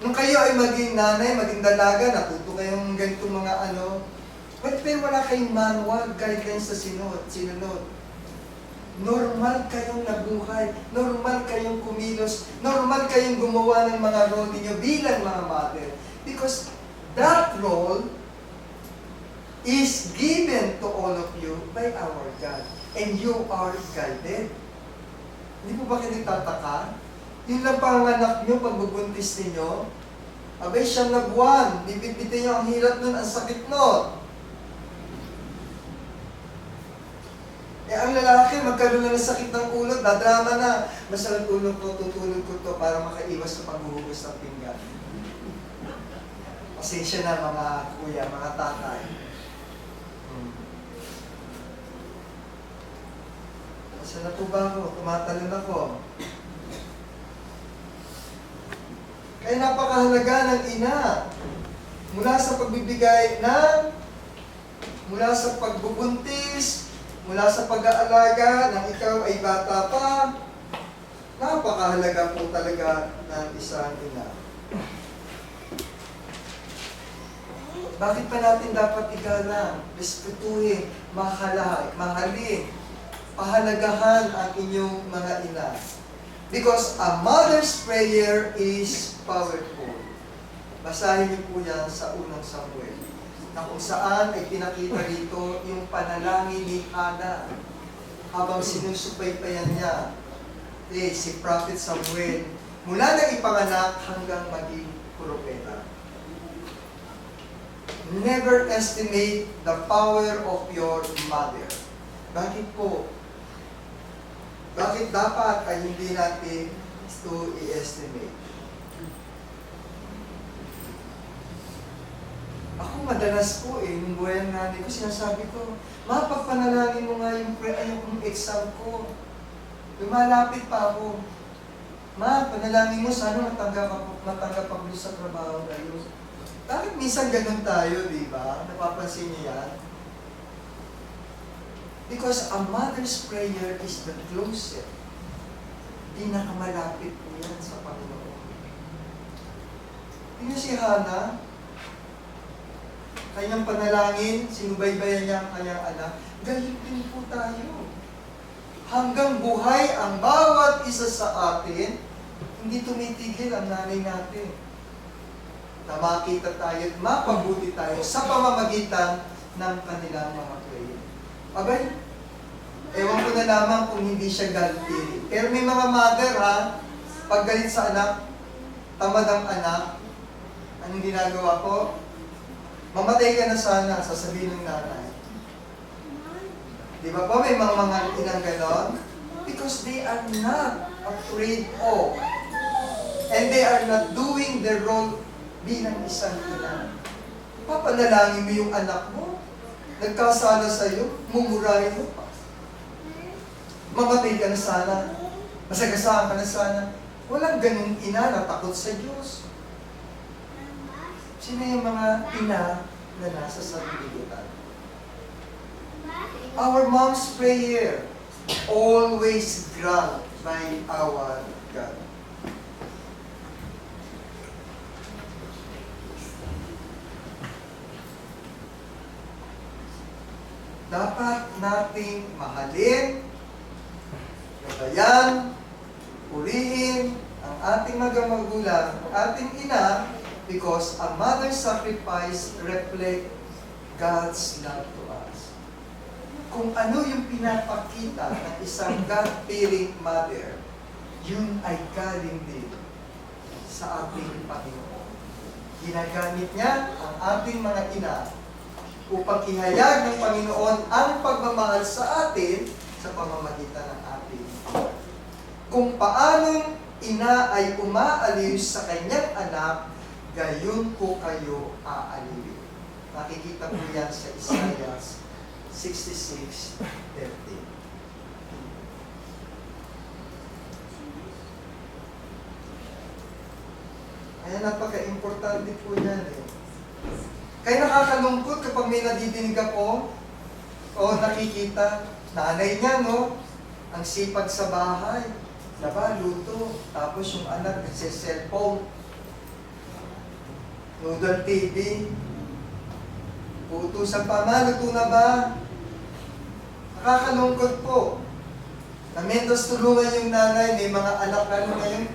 Nung kayo ay maging nanay, maging dalaga, natuto kayong ganitong mga ano, pero wala kayong manual, guidelines sa sinunod. Normal kayong nabuhay, normal kayong kumilos, normal kayong gumawa ng mga role ninyo bilang mga mother. Because that role is given to all of you by our God. And you are guided. Hindi po ba kayo nagtataka? Yun lang panganak nyo, pagbubuntis ninyo. Abay, siyang na buwan. Bibit-bitin nyo, ang hirap nun, ang sakit nun. Ang lalaki, magkaroon na ng sakit ng ulo, dadrama na. Masakit ulo ko, tutulog ko to para makaiwas sa paghuhugas ng pinggan. Pasensya na mga kuya, mga tatay. Saan na po ba ako? Tumatalon ako. Kaya napakahalaga ng ina. Mula sa pagbibigay mula sa pagbubuntis, mula sa pag-aalaga ng ikaw ay bata pa, napakahalaga po talaga ng isang ina. Bakit pa natin dapat igalang, respetuhin, mahalin, pahalagahan ang inyong mga ina? Because a mother's prayer is powerful. Basahin niyo po yan sa unang Samuel, na kung saan ay pinakita dito yung panalangin ni Hana habang sinusubaybayan niya si Prophet Samuel mula nang ipanganak hanggang maging propeta. Never estimate the power of your mother. Bakit po? Bakit dapat ay hindi natin to i-estimate? Ako madalas po nung buhay ng nanay ko, sinasabi ko, ma, pagpanalangin mo nga yung exam ko. Lumalapit pa ako. Ma, panalangin mo, sana matanggap ako sa trabaho kayo. Bakit minsan ganun tayo, di ba? Napapansin niyo yan? Because a mother's prayer is the closest. Pinakamalapit po yan sa Panginoon. Tingnan si Hana, kanyang panalangin, sinubaybayan niya ang kanyang anak, galing din po tayo. Hanggang buhay ang bawat isa sa atin, hindi tumitigil ang nanay natin. Na makita tayo at mapabuti tayo sa pamamagitan ng kanilang mga prayer. Abay, ewan ko na lamang kung hindi siya God-fearing. Pero may mga mother pag galit sa anak, tamad ang anak, anong ginagawa ko? Mamatay ka na sana, sasabihin ng nanay. Di ba po may mga inang ganon? Because they are not afraid of, and they are not doing their role bilang isang ina. Papanalangin mo yung anak mo, nagkasala sa'yo, mumurahin mo pa. Mamatay ka na sana, masagasaan ka na sana. Walang ganung ina na takot sa Diyos. Sino yung mga ina na nasa sanlibutan? Our mom's prayer always grant by our God. Dapat nating mahalin, gabayan, purihin ang ating mga magulang, ang ating ina, because a mother's sacrifice reflect God's love to us. Kung ano yung pinapakita ng isang God-fearing mother, yun ay galing din sa ating Panginoon. Ginagamit niya ang ating mga ina upang ihayag ng Panginoon ang pagmamahal sa atin sa pamamagitan ng ating Panginoon. Kung paanong ina ay umaaliw sa kanyang anak, gayon ko kayo aaliwin. Makikita po yan sa Isaiah 66:13. Kaya napaka-importante po yan Kaya nakakalungkot kapag may nadidinig ako o nakikita, nanay niya, no? Ang sipag sa bahay, laba, luto, tapos yung anak nagse-cellphone. Noodle TV. Uutusan pa, ma, luto na ba? Nakakalungkot po. Namentos tulungan yung nanay, may mga anak na ngayon.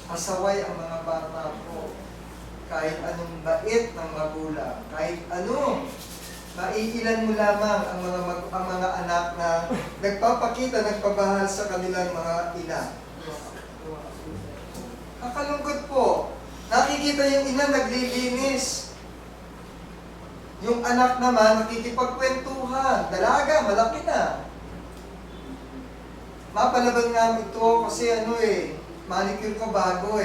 Pasaway ang mga bata po. Kahit anong bait ng magulang, kahit ano, maiilan mo lamang ang mga anak na nagpapakita, nagpabahal sa kanilang mga ina. Kakalungkot po. Nakikita yung ina naglilinis. Yung anak naman nakikipagkwentuhan. Dalaga, malaki na. Mapalaban nga ito kasi manicure ko bago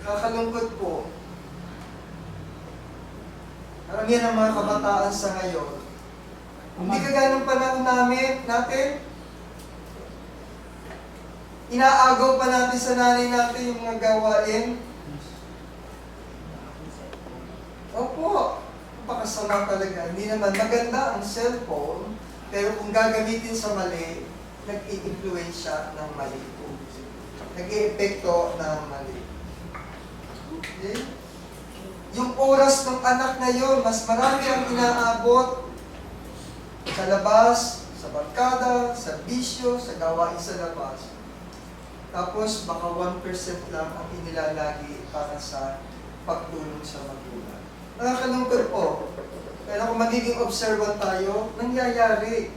Kakalungkot po. Karamihan ng mga kabataan sa ngayon, hindi kagaya ng panahon natin, inaagaw pa natin sa nanay natin yung mga gawain. Opo, napakasama talaga. Hindi naman maganda ang cellphone, pero kung gagamitin sa mali, nag-i-influensya ng mali po. Nag-i-epekto ng mali. Okay? Yung oras ng anak na yon, mas marami ang inaabot sa labas, sa barkada, sa bisyo, sa gawain sa labas. Tapos baka 1% lang ang inilalagi para sa pagtulong sa magulang. Nakakalungkot po. Kaya kung magiging observant tayo, nangyayari.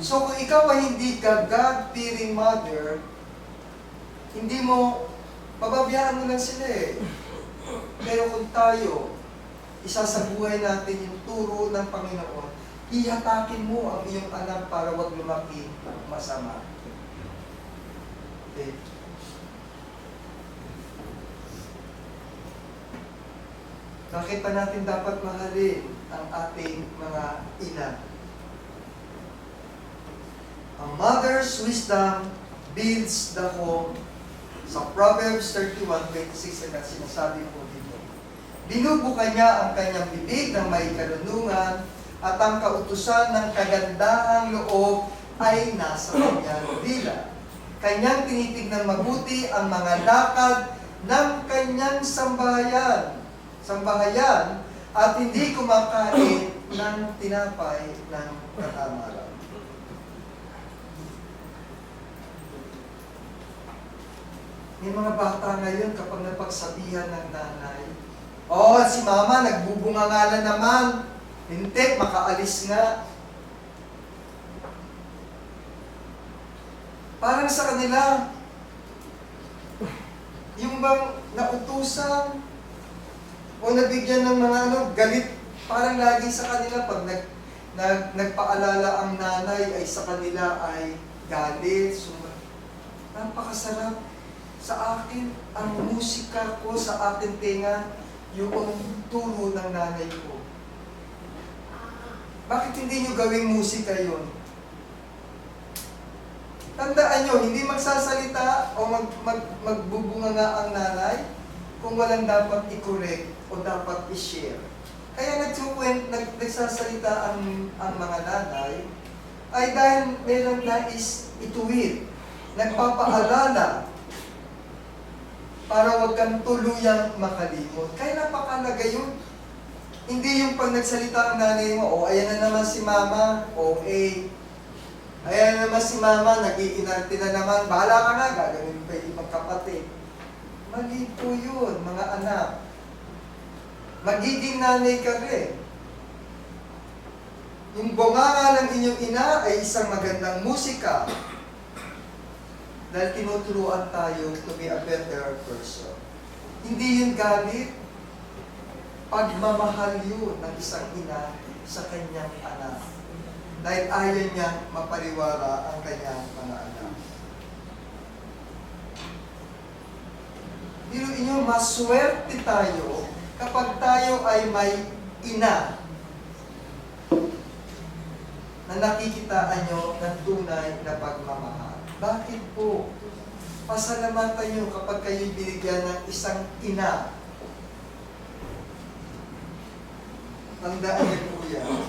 So kung ikaw ay hindi ka God-fearing mother, hindi mo, pababayaan mo lang sila Pero kung tayo, isa sa buhay natin yung turo ng Panginoon, ihatakin mo ang iyong anak para wag lumaki masama. Okay. Bakit pa natin dapat mahalin ang ating mga ina? A mother's wisdom builds the home. Sa Proverbs 31:26 na sinasabi po dito. Binubuka niya ang kanyang bibig ng may karunungan at ang kautusan ng kagandahang loob ay nasa kanyang dila. Kanyang tinitignan mabuti ang mga lakad ng kanyang sambahayan at hindi kumakain ng tinapay ng katamaran. May mga bata ngayon kapag napagsabihan ng nanay, si mama nagbubungangalan naman, hindi, makaalis nga. Parang sa kanila, yung bang nautusan o nabigyan ng mga galit, parang lagi sa kanila pag nagpaalala ang nanay ay sa kanila ay galit. Napakasarap. Sa akin, ang musika ko sa akin tenga, yung turo ng nanay ko. Bakit hindi nyo gawing musika yun? Tandaan nyo, hindi magsasalita o magbubunga nga ang nanay kung walang dapat i-correct o dapat i-share. Kaya nagsasalita ang mga nanay ay dahil meron nais ituwid, nagpapaalala para wag kang tuluyang makalimot. Kaya napakalaga yun. Hindi yung pag nagsalita ang nanay mo, ayan na naman si mama, ayan na naman si mama, nag-iinarte na naman, bahala ka na, gagawin pa yung magkapatid. Mali po yun, mga anak. Magiging nanay ka rin. Yung bunganga ng inyong ina ay isang magandang musika. Dahil tinuturuan tayo to be a better person. Hindi yun galit. Pagmamahal yun ng isang ina sa kanyang anak. Dahil ayaw niya mapariwara ang kanyang mga anak. Pero inyo, maswerte tayo kapag tayo ay may ina na nakikitaan nyo ng tunay na pagmamahal. Bakit po? Pasalamatan nyo kapag kayo binigyan ng isang ina. Tandaan niyo po yan.